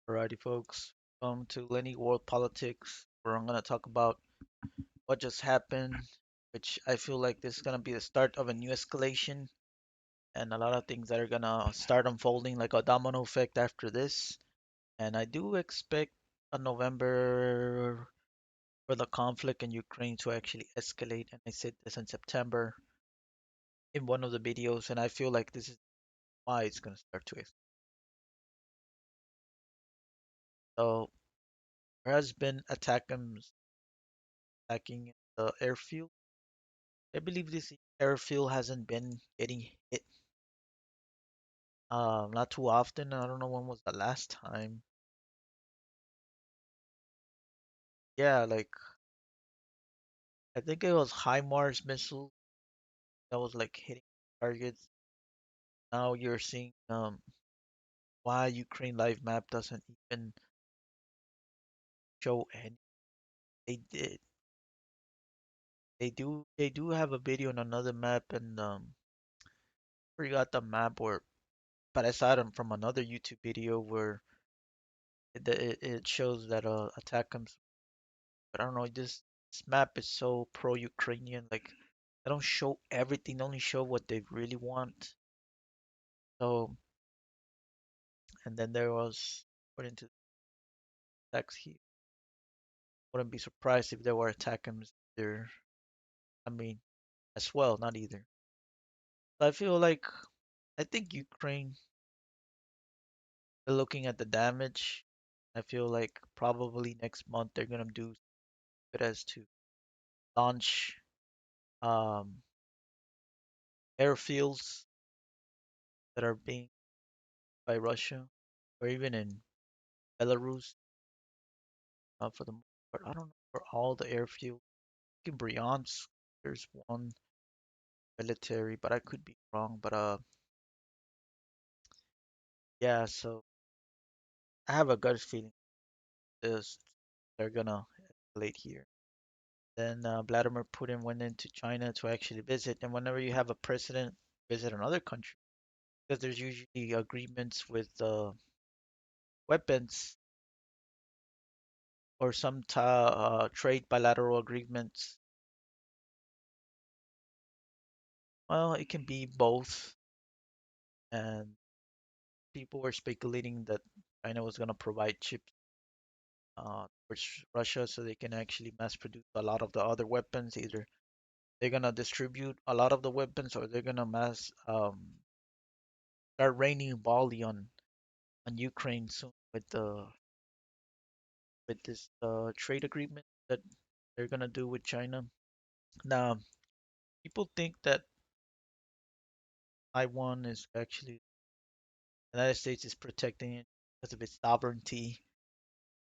Alrighty, folks. Welcome to Lenny World Politics, where I'm going to talk about what just happened, which I feel like this is going to be the start of a new escalation and a lot of things that are going to start unfolding like a domino effect after this. And I do expect a November for the conflict in Ukraine to actually escalate. And I said this in September in one of the videos, and I feel like this is why it's going to start to escalate. So there has been attacking the airfield. I believe this airfield hasn't been getting hit not too often. I don't know when was the last time. Yeah, like I think it was HIMARS missile that was like hitting targets. Now you're seeing why Ukraine live map doesn't even show any. They did they do have a video on another map and forgot the map or but I saw it from another YouTube video where it shows that attack comes. But I don't know, this map is so pro-Ukrainian. Like they don't show everything, they only show what they really want. So, and then there was according to the text here, wouldn't be surprised if there were attackers there. I mean, as well, not either. So I feel like I think Ukraine, looking at the damage, I feel like probably next month they're gonna do it as to launch um airfields that are being by Russia or even in Belarus for the most part. I don't know for all the airfields. In Bryansk, there's one military, but I could be wrong. But yeah. So I have a gut feeling this they're gonna escalate here. Then Vladimir Putin went into China to actually visit, and whenever you have a president visit another country, because there's usually agreements with weapons or some trade bilateral agreements. Well, it can be both, and people were speculating that China was going to provide chips towards Russia so they can actually mass produce a lot of the other weapons. Either they're going to distribute a lot of the weapons or they're going to mass start raining volley on Ukraine soon with this trade agreement that they're going to do with China. Now, people think that Taiwan is actually the United States is protecting it because of its sovereignty.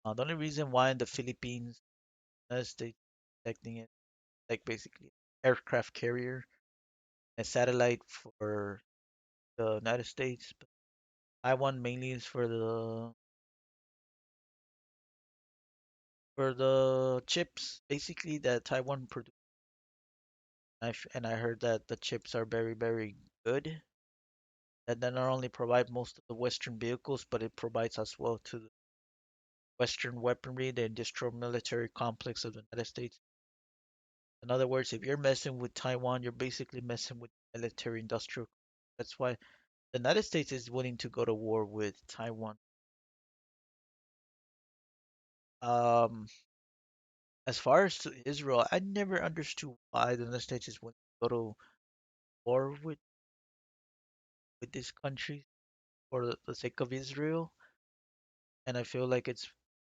The only reason why in the Philippines, United States is protecting it, like basically aircraft carrier, a satellite for the United States. But Taiwan mainly is for the chips, basically that Taiwan produces. And I heard that the chips are very very good. And they not only provide most of the Western vehicles, but it provides as well to the Western weaponry, the industrial military complex of the United States. In other words, if you're messing with Taiwan, you're basically messing with military industrial. That's why the United States is willing to go to war with Taiwan. Um, as far as to Israel, I never understood why the United States is willing to go to war with this country for the sake of Israel. And I feel like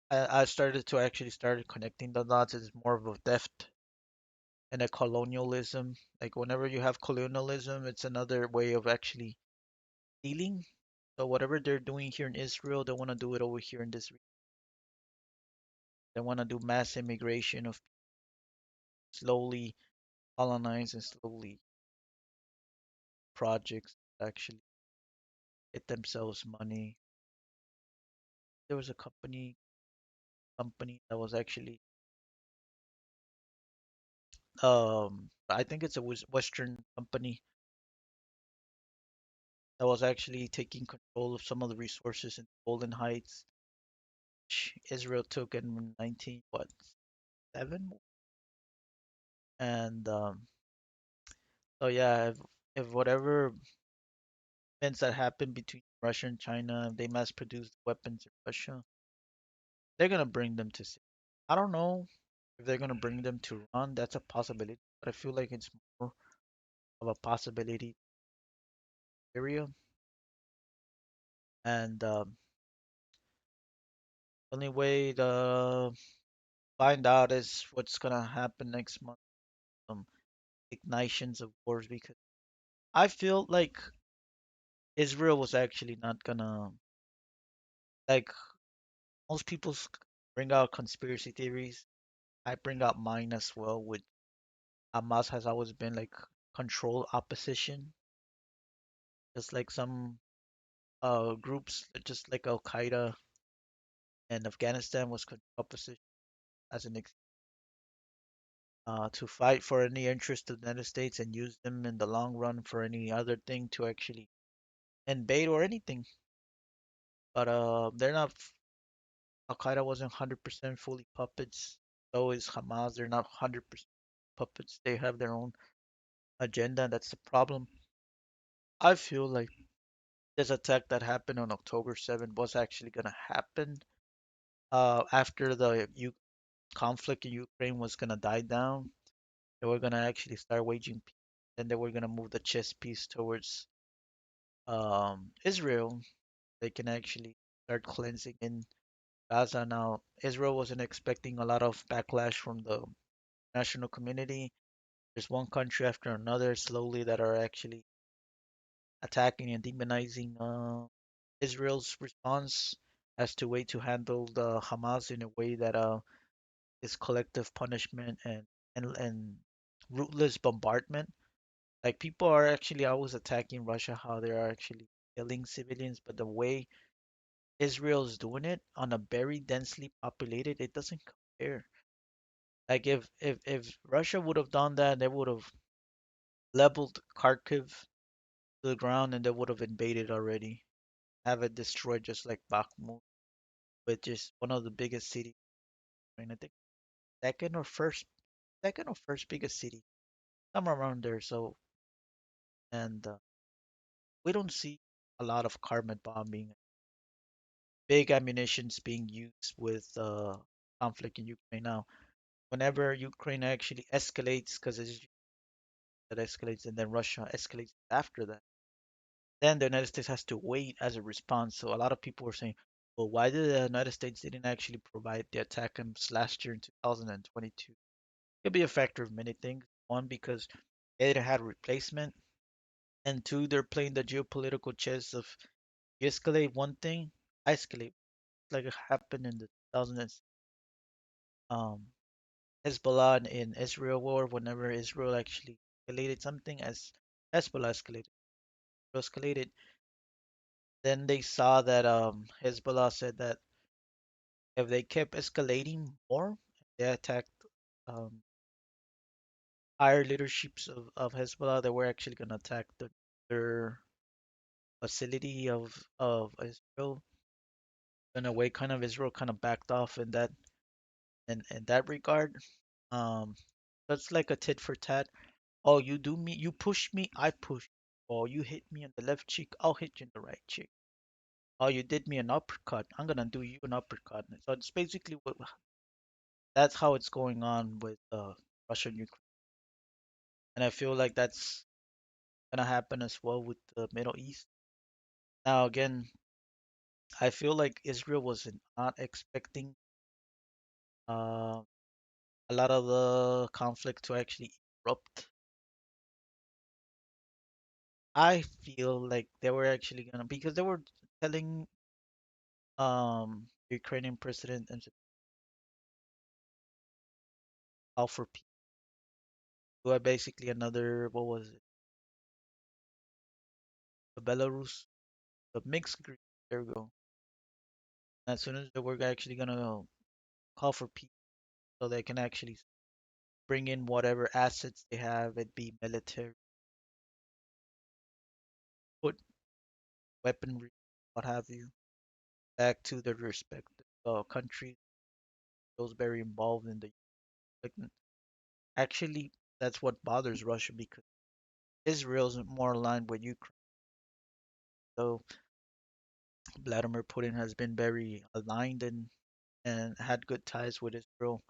I started to actually started connecting the dots. It's more of a theft and a colonialism. Like whenever you have colonialism, it's another way of actually stealing. So whatever they're doing here in Israel, they want to do it over here in this. They want to do mass immigration of slowly colonize and slowly projects that actually get themselves money. There was a company that was actually I think it's a Western company that was actually taking control of some of the resources in Golden Heights. which Israel took in 19 what 7, and so yeah, if whatever events that happen between Russia and China, if they mass produce weapons in Russia, they're gonna bring them to. I don't know if they're gonna bring them to Iran. That's a possibility, but I feel like it's more of a possibility area. And only way to find out is what's gonna happen next month. Um, ignitions of wars because I feel like Israel was actually not gonna like most people bring out conspiracy theories. I bring out mine as well. With Hamas has always been like control opposition, just like some groups, just like Al Qaeda and Afghanistan was control opposition as an to fight for any interest of the United States and use them in the long run for any other thing to actually invade or anything. But they're not. Al Qaeda wasn't 100% fully puppets. So is Hamas. They're not 100% puppets. They have their own agenda. That's the problem. I feel like this attack that happened on October 7th was actually gonna happen after the conflict in Ukraine was gonna die down. They were gonna actually start waging peace. Then they were gonna move the chess piece towards Israel. They can actually start cleansing in Gaza now. Israel wasn't expecting a lot of backlash from the national community. There's one country after another slowly that are actually attacking and demonizing Israel's response as to way to handle the Hamas in a way that is collective punishment and rootless bombardment. Like people are actually always attacking Russia, how they are actually killing civilians, but the way Israel's doing it on a very densely populated, it doesn't compare. Like if Russia would have done that, they would have leveled Kharkiv to the ground and they would have invaded already, have it destroyed just like Bakhmut, which is one of the biggest cities. I mean, I think second or first biggest city, somewhere around there. So, and we don't see a lot of carbon bombing, big ammunitions being used with conflict in Ukraine now. Whenever Ukraine actually escalates, because it's that escalates and then Russia escalates after that, then the United States has to wait as a response. So a lot of people were saying, well, why did the United States didn't actually provide the ATACMS last year in 2022? Could be a factor of many things. One, because they didn't have a replacement, and two, they're playing the geopolitical chess of you escalate one thing, I escalate, like it happened in the 2000s. Um, Hezbollah in Israel war, whenever Israel actually escalated something, as Hezbollah escalated, then they saw that Hezbollah said that if they kept escalating more, they attacked um, higher leaderships of Hezbollah, they were actually going to attack their facility of Israel. In a way, kind of Israel kind of backed off in that regard. Um, that's like a tit for tat. Oh, you do me, you push me, I push. Oh, you hit me in the left cheek, I'll hit you in the right cheek. Oh, you did me an uppercut, I'm gonna do you an uppercut. So it's basically that's how it's going on with Russia and Ukraine, and I feel like that's gonna happen as well with the Middle East. Now again, I feel like Israel was not expecting uh, a lot of the conflict to actually erupt. I feel like they were actually gonna because they were telling Ukrainian president and call for peace. So basically another what was it? The Belarus, the mixed group. There we go. And as soon as they were actually gonna call for peace, so they can actually bring in whatever assets they have, it be military, put weaponry, what have you, back to their respect. country feels very involved in the conflict. Actually, that's what bothers Russia because Israel's more aligned with Ukraine. So Vladimir Putin has been very aligned and had good ties with Israel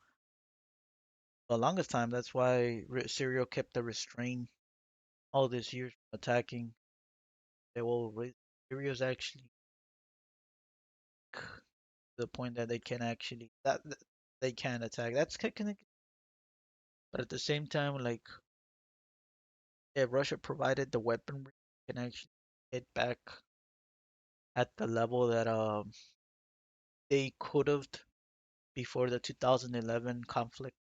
for the longest time. That's why Syria kept the restraint all these years from attacking. They will Syria's actually to the point that they can actually they can attack. That's kicking. But at the same time, like if Russia provided the weaponry, can actually hit back at the level that they could have before the 2011 conflict.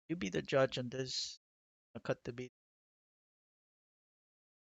You be the judge on this. I'll cut the beat.